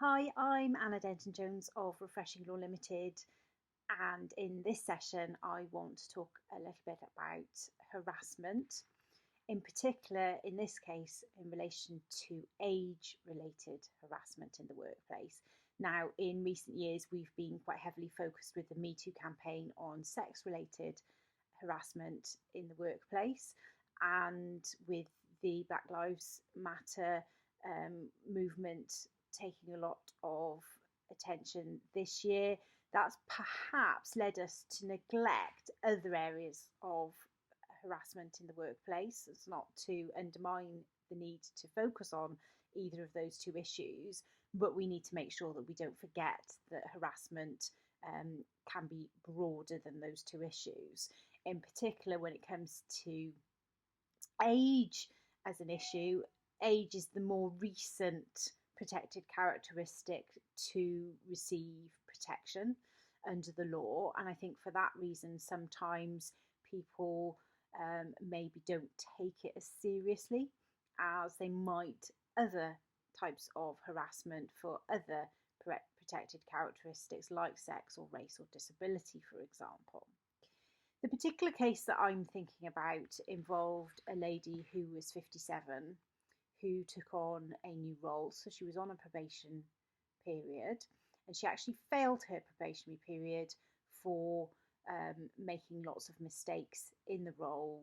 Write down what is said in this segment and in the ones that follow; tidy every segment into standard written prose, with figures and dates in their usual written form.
Hi, I'm Anna Denton-Jones of Refreshing Law Limited, and in this session, I want to talk a little bit about harassment, in particular, in this case, in relation to age-related harassment in the workplace. Now, in recent years, we've been quite heavily focused with the Me Too campaign on sex-related harassment in the workplace, and with the Black Lives Matter movement taking a lot of attention this year, that's perhaps led us to neglect other areas of harassment in the workplace. It's not to undermine the need to focus on either of those two issues, but we need to make sure that we don't forget that harassment can be broader than those two issues. In particular, when it comes to age as an issue, age is the more recent protected characteristic to receive protection under the law. And I think for that reason, sometimes people maybe don't take it as seriously as they might other types of harassment for other protected characteristics like sex or race or disability, for example. The particular case that I'm thinking about involved a lady who was 57 who took on a new role. So she was on a probation period, and she actually failed her probationary period for making lots of mistakes in the role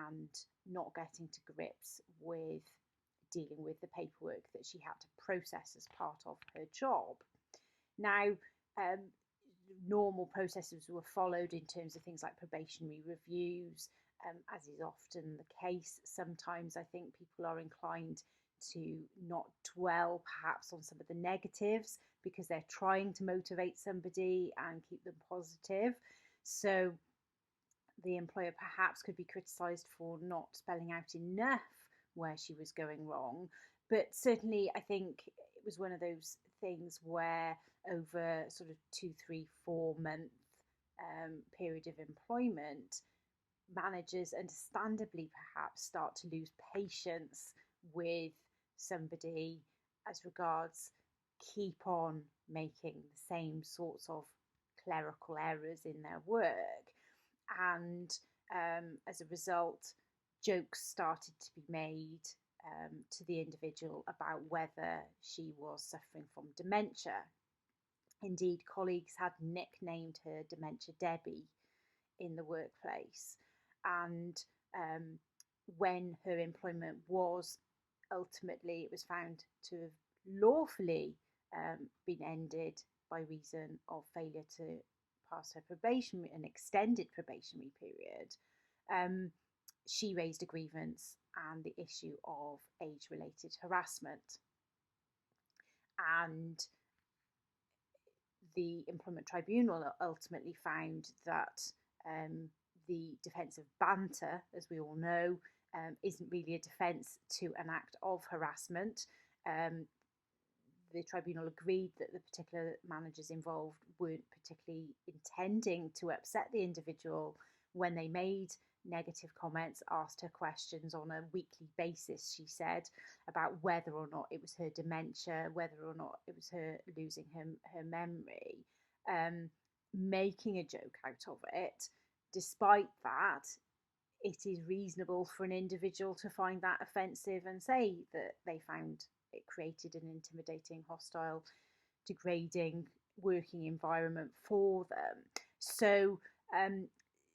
and not getting to grips with dealing with the paperwork that she had to process as part of her job. Now, normal processes were followed in terms of things like probationary reviews, as is often the case. Sometimes I think people are inclined to not dwell perhaps on some of the negatives because they're trying to motivate somebody and keep them positive. So the employer perhaps could be criticised for not spelling out enough where she was going wrong. But certainly, I think it was one of those things where over sort of 2, 3, 4 month period of employment, managers understandably perhaps start to lose patience with somebody as regards keep on making the same sorts of clerical errors in their work. And as a result, jokes started to be made to the individual about whether she was suffering from dementia. Indeed, colleagues had nicknamed her Dementia Debbie in the workplace. And when her employment was ultimately, it was found to have lawfully been ended by reason of failure to pass her probation, an extended probationary period, she raised a grievance and the issue of age-related harassment. And the Employment Tribunal ultimately found that the defence of banter, as we all know, isn't really a defence to an act of harassment. The tribunal agreed that the particular managers involved weren't particularly intending to upset the individual when they made negative comments, asked her questions on a weekly basis, she said, about whether or not it was her dementia, whether or not it was her losing her memory, making a joke out of it. Despite that, it is reasonable for an individual to find that offensive and say that they found it created an intimidating, hostile, degrading working environment for them. So,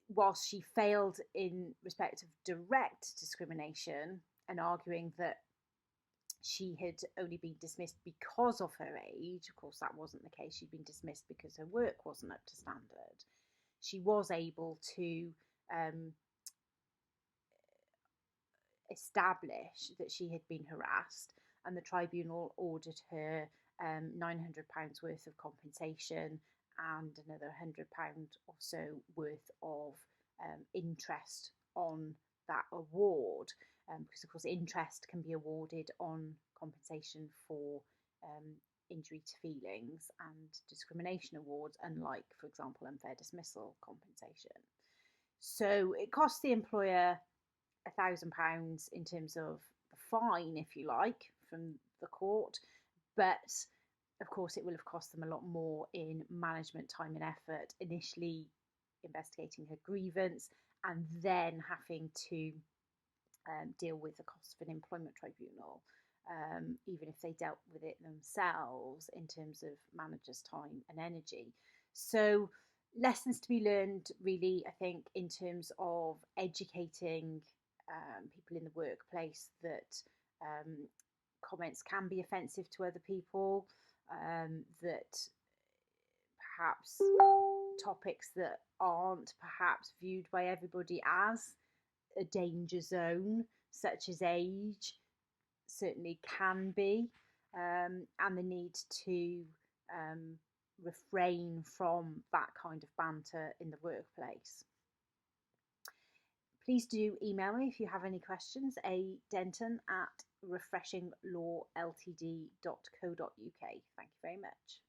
whilst she failed in respect of direct discrimination and arguing that she had only been dismissed because of her age, of course that wasn't the case, she'd been dismissed because her work wasn't up to standard, she was able to establish that she had been harassed, and the tribunal ordered her £900 worth of compensation and another £100 or so worth of interest on that award, because of course interest can be awarded on compensation for injury to feelings and discrimination awards, unlike, for example, unfair dismissal compensation. So it cost the employer £1,000 in terms of the fine, if you like, from the court, but Of course, it will have cost them a lot more in management time and effort, initially investigating her grievance and then having to deal with the cost of an employment tribunal, even if they dealt with it themselves in terms of managers' time and energy. So, lessons to be learned, really, I think, in terms of educating people in the workplace that comments can be offensive to other people, that perhaps topics that aren't perhaps viewed by everybody as a danger zone, such as age, certainly can be, and the need to refrain from that kind of banter in the workplace. Please do email me if you have any questions, adenton@refreshinglawltd.co.uk. Thank you very much.